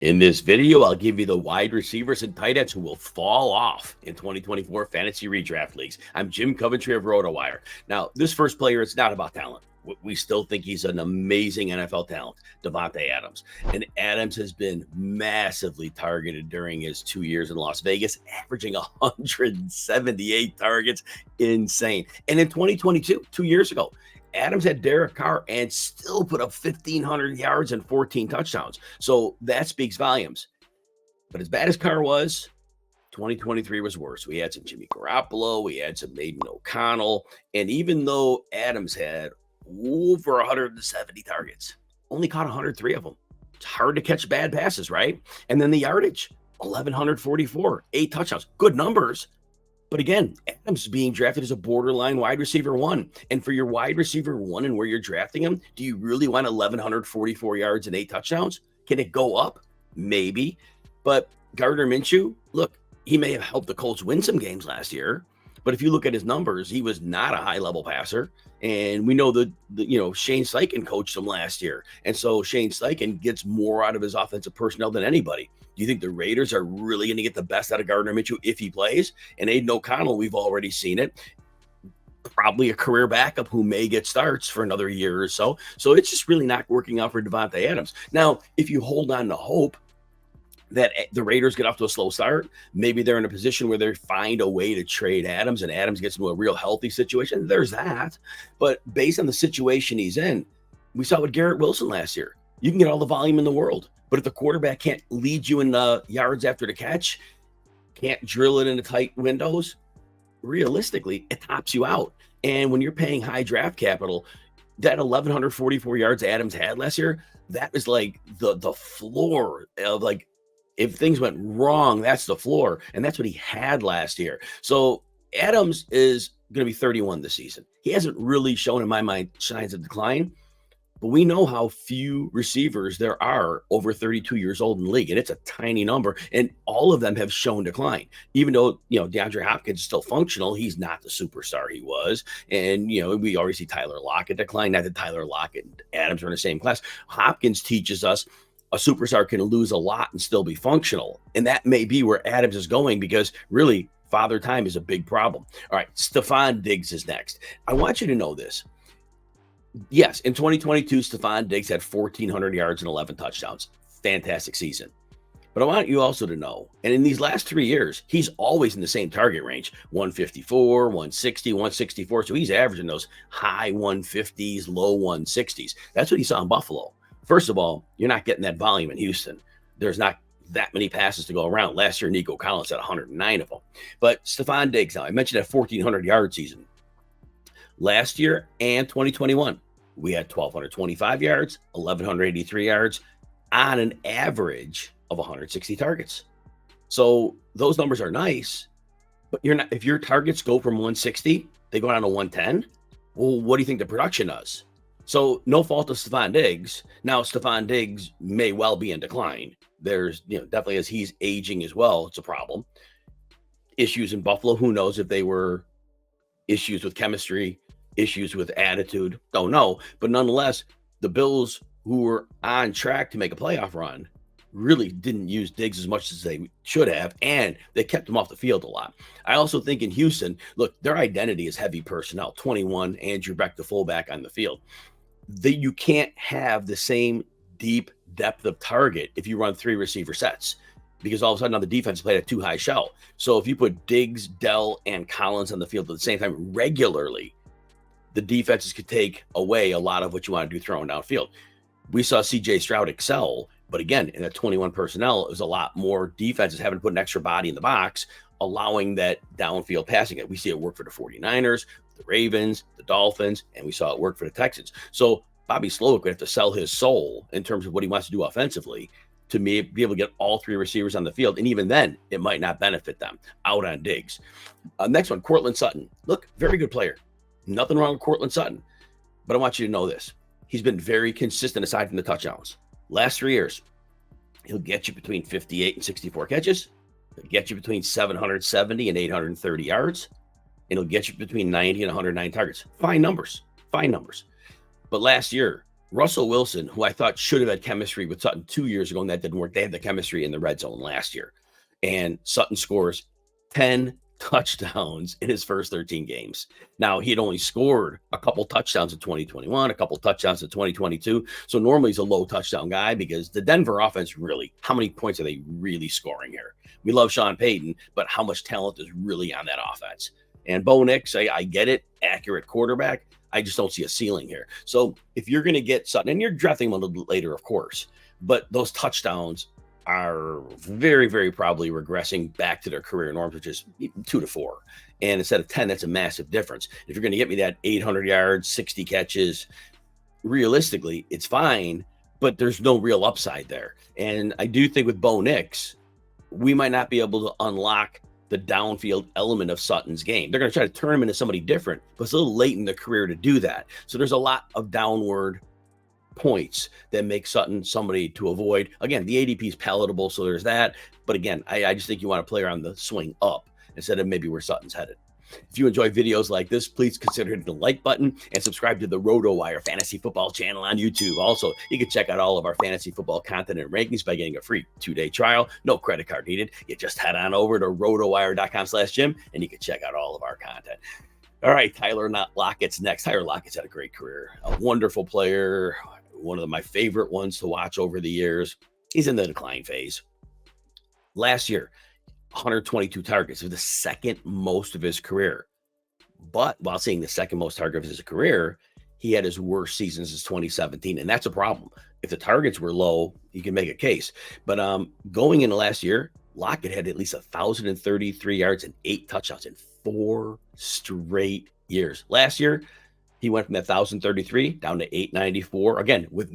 In this video, I'll give you the wide receivers and tight ends who will fall off in 2024 fantasy redraft leagues. I'm Jim Coventry of Rotowire. Now, this first player, it's not about talent. We still think he's an amazing NFL talent, Davante Adams. And Adams has been massively targeted during his 2 years in Las Vegas, averaging 178 targets. Insane. And in 2022, 2 years ago, Adams had Derek Carr and still put up 1,500 yards and 14 touchdowns. So that speaks volumes. But as bad as Carr was, 2023 was worse. We had some Jimmy Garoppolo. We had some Aiden O'Connell. And even though Adams had over 170 targets, only caught 103 of them. It's hard to catch bad passes, right? And then the yardage, 1,144, 8 touchdowns. Good numbers. But again, Adams is being drafted as a borderline wide receiver 1. And for your wide receiver 1 and where you're drafting him, do you really want 1,144 yards and 8 touchdowns? Can it go up? Maybe. But Gardner Minshew, look, he may have helped the Colts win some games last year. But if you look at his numbers, he was not a high-level passer. And we know that Shane Steichen coached him last year. And so Shane Steichen gets more out of his offensive personnel than anybody. Do you think the Raiders are really going to get the best out of Gardner Minshew if he plays? And Aiden O'Connell, we've already seen it. Probably a career backup who may get starts for another year or so. So it's just really not working out for Davante Adams. Now, if you hold on to hope that the Raiders get off to a slow start, maybe they're in a position where they find a way to trade Adams and Adams gets into a real healthy situation. There's that. But based on the situation he's in, we saw with Garrett Wilson last year. You can get all the volume in the world, but if the quarterback can't lead you in yards after the catch, can't drill it into tight windows, realistically, it tops you out. And when you're paying high draft capital, that 1,144 yards Adams had last year, that was like the floor of like, if things went wrong, that's the floor. And that's what he had last year. So Adams is going to be 31 this season. He hasn't really shown, in my mind, signs of decline. But we know how few receivers there are over 32 years old in the league. And it's a tiny number. And all of them have shown decline. Even though, DeAndre Hopkins is still functional, he's not the superstar he was. And, we already see Tyler Lockett decline. Not that Tyler Lockett and Adams are in the same class. Hopkins teaches us a superstar can lose a lot and still be functional. And that may be where Adams is going because really father time is a big problem. All right, Stefon Diggs is next. I want you to know this. Yes, in 2022, Stefon Diggs had 1,400 yards and 11 touchdowns. Fantastic season. But I want you also to know, and in these last 3 years, he's always in the same target range, 154, 160, 164. So he's averaging those high 150s, low 160s. That's what he saw in Buffalo. First of all, you're not getting that volume in Houston. There's not that many passes to go around. Last year, Nico Collins had 109 of them. But Stefon Diggs, now I mentioned that 1,400 yard season. Last year and 2021, we had 1,225 yards, 1,183 yards on an average of 160 targets. So those numbers are nice, but you're not. If your targets go from 160, they go down to 110. Well, what do you think the production does? So no fault of Stefon Diggs. Now, Stefon Diggs may well be in decline. There's, definitely as he's aging as well, it's a problem. Issues in Buffalo, who knows if they were issues with chemistry, issues with attitude, don't know. But nonetheless, the Bills, who were on track to make a playoff run, really didn't use Diggs as much as they should have, and they kept him off the field a lot. I also think in Houston, look, their identity is heavy personnel. 21, Andrew Beck, the fullback on the field. You can't have the same deep depth of target if you run 3 receiver sets because all of a sudden now the defense played a too high shell. So if you put Diggs, Dell, and Collins on the field at the same time regularly, the defenses could take away a lot of what you want to do throwing downfield. We saw CJ Stroud excel, but again, in that 21 personnel, it was a lot more defenses having to put an extra body in the box, allowing that downfield passing. We see it work for the 49ers, the Ravens, the Dolphins, and we saw it work for the Texans. So Bobby Slowick would have to sell his soul in terms of what he wants to do offensively to be able to get all 3 receivers on the field. And even then, it might not benefit them out on Diggs. Next one, Courtland Sutton. Look, very good player. Nothing wrong with Courtland Sutton. But I want you to know this. He's been very consistent aside from the touchdowns. Last 3 years, he'll get you between 58 and 64 catches. He'll get you between 770 and 830 yards. And he'll get you between 90 and 109 targets. Fine numbers. But last year, Russell Wilson, who I thought should have had chemistry with Sutton 2 years ago, and that didn't work. They had the chemistry in the red zone last year. And Sutton scores 10 touchdowns in his first 13 games. Now, he had only scored a couple touchdowns in 2021, a couple touchdowns in 2022. So normally he's a low touchdown guy because the Denver offense really, how many points are they really scoring here? We love Sean Payton, but how much talent is really on that offense? And Bo Nix, I get it, accurate quarterback. I just don't see a ceiling here. So if you're going to get Sutton, and you're drafting him a little bit later, of course, but those touchdowns are very, very probably regressing back to their career norms, which is 2 to 4. And instead of 10, that's a massive difference. If you're going to get me that 800 yards, 60 catches, realistically, it's fine, but there's no real upside there. And I do think with Bo Nix, we might not be able to unlock the downfield element of Sutton's game. They're going to try to turn him into somebody different, but it's a little late in the career to do that. So there's a lot of downward points that make Sutton somebody to avoid. Again, the ADP is palatable, so there's that. But again, I just think you want to play around the swing up instead of maybe where Sutton's headed. If you enjoy videos like this, please consider hitting the like button and subscribe to the Rotowire Fantasy Football channel on YouTube. Also, you can check out all of our fantasy football content and rankings by getting a free 2-day trial. No credit card needed. You just head on over to rotowire.com/Jim and you can check out all of our content. All right, Tyler Lockett's next. Tyler Lockett's had a great career, a wonderful player, one of my favorite ones to watch over the years. He's in the decline phase. Last year, 122 targets, was the second most of his career. But while seeing the second most targets of his career, he had his worst season since 2017, and that's a problem. If the targets were low, you can make a case. But going into last year, Lockett had at least 1,033 yards and 8 touchdowns in 4 straight years. Last year, he went from 1,033 down to 894, again, with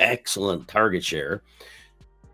excellent target share.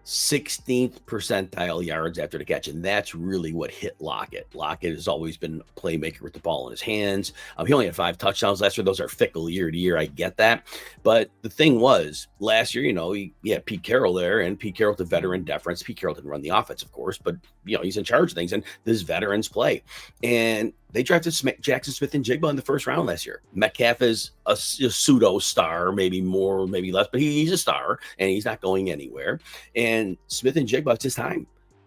16th percentile yards after the catch, and that's really what hit Lockett. Lockett has always been a playmaker with the ball in his hands. He only had 5 touchdowns last year. Those are fickle year to year. I get that. But the thing was, last year, he had Pete Carroll there, and Pete Carroll, the veteran deference. Pete Carroll didn't run the offense, of course, but he's in charge of things, and this veterans play. And they drafted Jackson Smith-Njigba in the first round last year. Metcalf is a pseudo star, maybe more, maybe less, but he's a star, and he's not going anywhere. And Smith-Njigba, it's his time.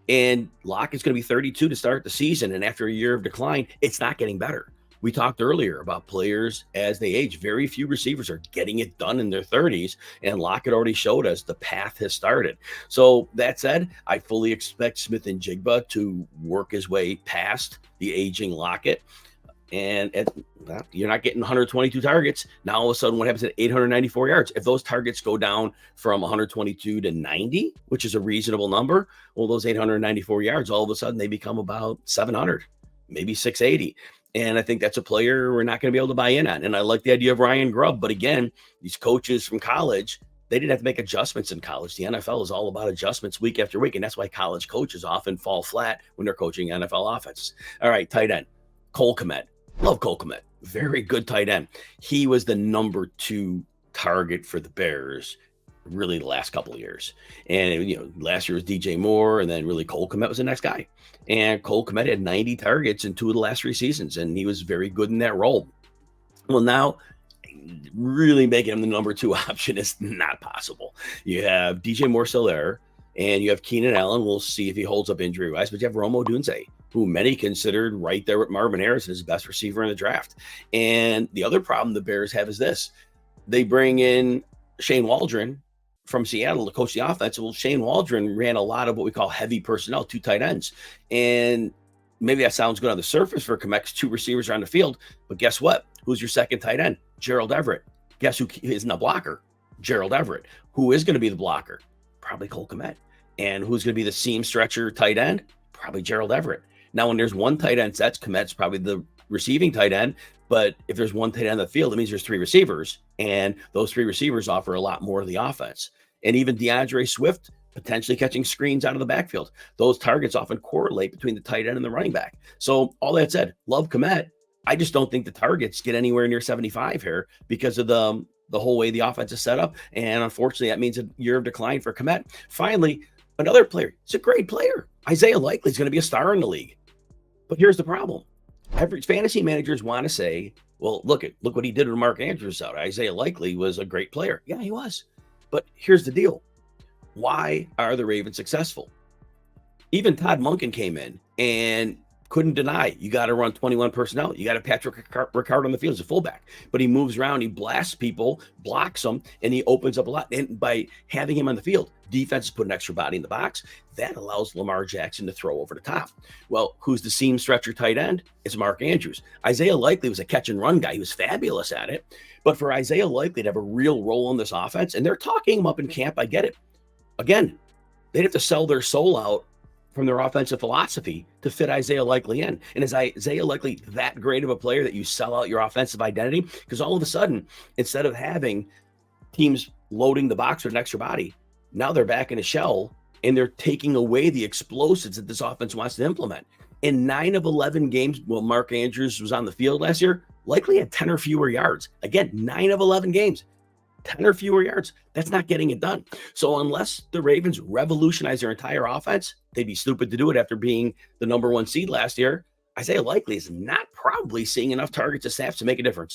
And Lockett's going to be 32 to start the season, and after a year of decline, it's not getting better. We talked earlier about players as they age. Very few receivers are getting it done in their 30s, and Lockett already showed us the path has started. So that said, I fully expect Smith-Njigba to work his way past the aging Lockett. And you're not getting 122 targets. Now, all of a sudden, what happens at 894 yards? If those targets go down from 122 to 90, which is a reasonable number, well, those 894 yards, all of a sudden, they become about 700, maybe 680. And I think that's a player we're not going to be able to buy in on. And I like the idea of Ryan Grubb. But again, these coaches from college, they didn't have to make adjustments in college. The NFL is all about adjustments week after week. And that's why college coaches often fall flat when they're coaching NFL offenses. All right, tight end, Cole Kmet. Love Cole Kmet. Very good tight end. He was the number 2 target for the Bears really the last couple of years. And, last year was DJ Moore, and then really Cole Kmet was the next guy. And Cole Kmet had 90 targets in 2 of the last 3 seasons, and he was very good in that role. Well, now, really making him the number 2 option is not possible. You have DJ Moore still there, and you have Keenan Allen. We'll see if he holds up injury-wise, but you have Rome Odunze, who many considered right there with Marvin Harrison as his best receiver in the draft. And the other problem the Bears have is this. They bring in Shane Waldron from Seattle to coach the offense. Well, Shane Waldron ran a lot of what we call heavy personnel, 2 tight ends. And maybe that sounds good on the surface for Kmet's 2 receivers on the field, but guess what? Who's your second tight end? Gerald Everett. Guess who isn't a blocker? Gerald Everett. Who is going to be the blocker? Probably Cole Kmet. And who's going to be the seam stretcher tight end? Probably Gerald Everett. Now, when there's 1 tight end sets, Kmet's probably the receiving tight end. But if there's 1 tight end on the field, it means there's 3 receivers. And those 3 receivers offer a lot more to the offense. And even DeAndre Swift potentially catching screens out of the backfield. Those targets often correlate between the tight end and the running back. So all that said, love Kmet. I just don't think the targets get anywhere near 75 here because of the whole way the offense is set up. And unfortunately, that means a year of decline for Kmet. Finally, another player. He's a great player. Isaiah Likely is going to be a star in the league. But here's the problem. Every fantasy managers want to say Well, look what he did with Mark Andrews out. Isaiah Likely was a great player. Yeah, he was. But here's the deal. Why are the Ravens successful? Even Todd Monken came in and couldn't deny you got to run 21 personnel. You got to Patrick Ricard on the field as a fullback, but he moves around, he blasts people, blocks them, and he opens up a lot. And by having him on the field, defenses put an extra body in the box. That allows Lamar Jackson to throw over the top. Well, who's the seam stretcher tight end? It's Mark Andrews. Isaiah Likely was a catch and run guy. He was fabulous at it. But for Isaiah Likely to have a real role in this offense, and they're talking him up in camp, I get it. Again, they'd have to sell their soul out from their offensive philosophy to fit Isaiah Likely in. And is Isaiah Likely that great of a player that you sell out your offensive identity? Because all of a sudden, instead of having teams loading the box with an extra body, now they're back in a shell and they're taking away the explosives that this offense wants to implement. In 9 of 11 games, while Mark Andrews was on the field last year, Likely had 10 or fewer yards. Again, 9 of 11 games. 10 or fewer yards. That's not getting it done. So unless the Ravens revolutionize their entire offense, they'd be stupid to do it after being the number 1 seed last year. Isaiah Likely is not probably seeing enough targets and snaps to make a difference.